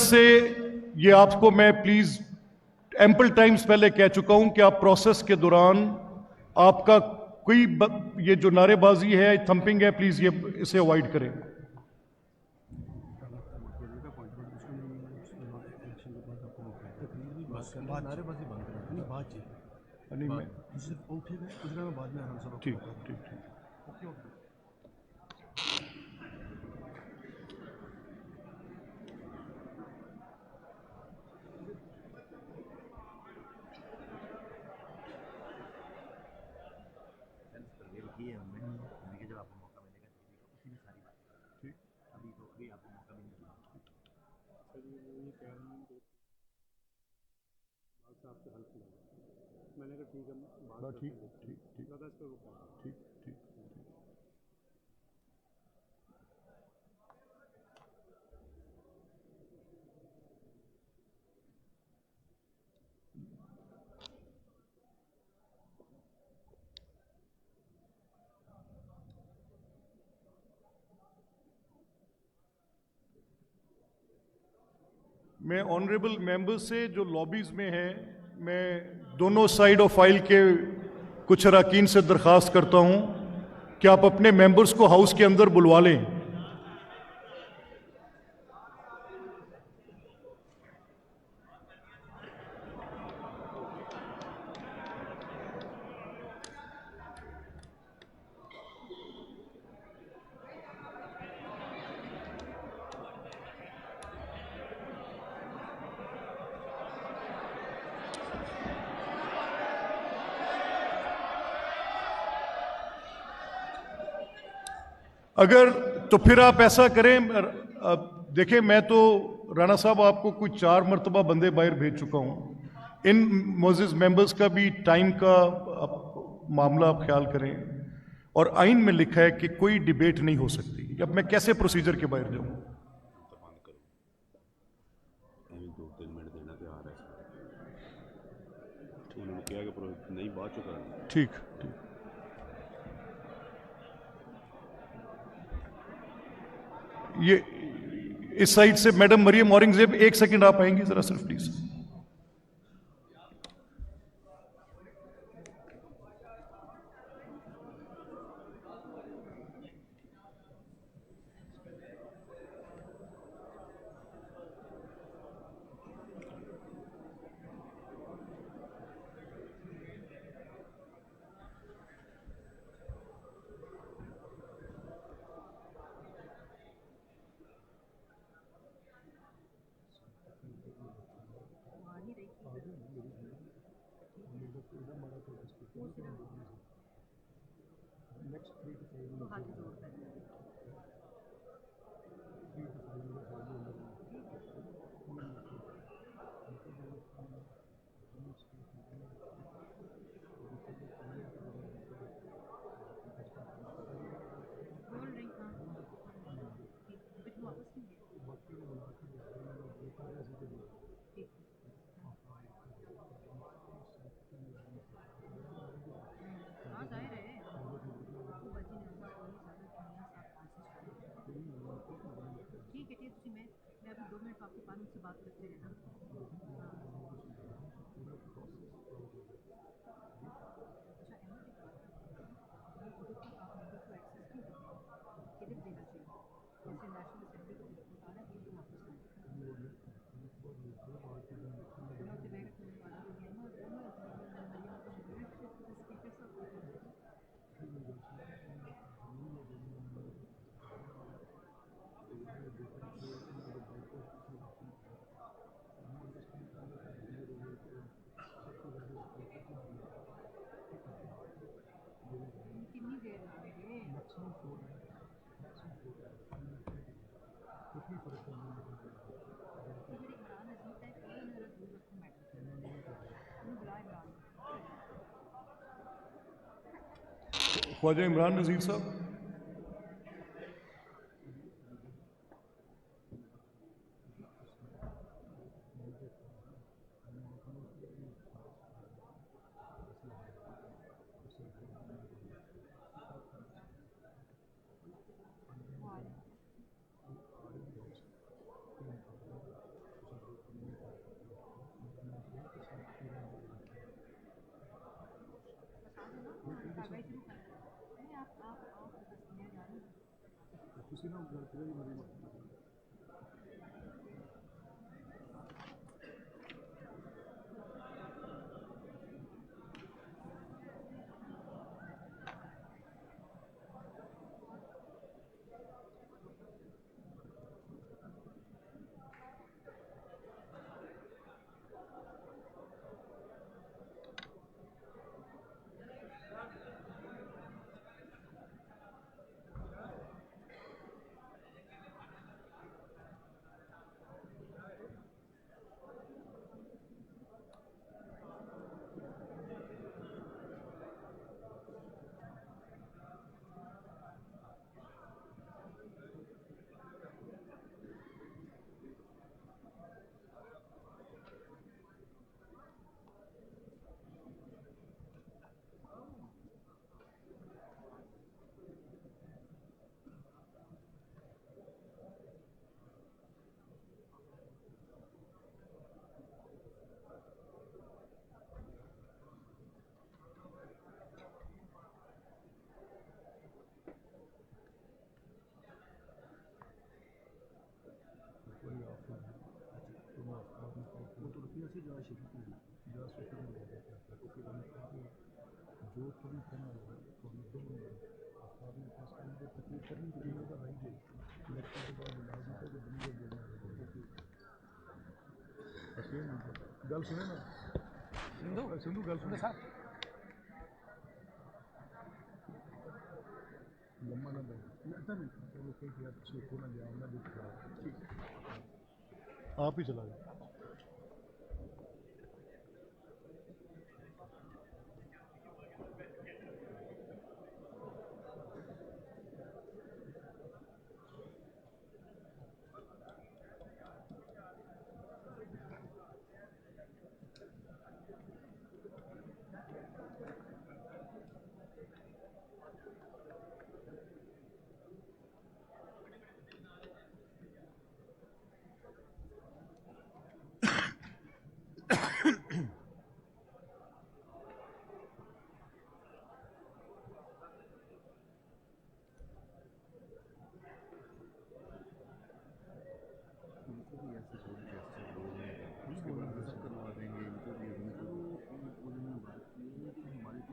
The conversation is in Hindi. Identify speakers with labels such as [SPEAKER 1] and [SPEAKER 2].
[SPEAKER 1] से ये आपको मैं प्लीज एम्पल टाइम्स पहले कह चुका हूं कि आप प्रोसेस के दौरान आपका कोई ये जो नारेबाजी है, थंपिंग है, प्लीज ये इसे अवॉइड करें। ठीक ठीक ठीक। मैंने कहा ठीक है, ठीक ठीक ठीक लगा इस पे वो ठीक ठीक। मैं ऑनरेबल मेंबर से जो लॉबीज में है, मैं दोनों साइड ऑफ फाइल के कुछ अरकान से दरख्वास्त करता हूं कि आप अपने मेंबर्स को हाउस के अंदर बुलवा लें। अगर तो फिर आप ऐसा करें, देखें, मैं तो राणा साहब आपको कोई 4 मरतबा बंदे बाहर भेज चुका हूं। इन मोजिज मेंबर्स का भी टाइम का मामला आप ख्याल करें, और आइन में लिखा है कि कोई डिबेट नहीं हो सकती। अब मैं कैसे प्रोसीजर के बाहर जाऊं? ठीक ठीक। ये इस साइड से मैडम मरियम औरंगजेब, 1 सेकंड आप आएंगे जरा सिर्फ प्लीज। ख्वाजा इमरान नज़ीर साहब। गल सुने ना सिंधु गल सुने साहब लम्बा ना आप ही चला जाए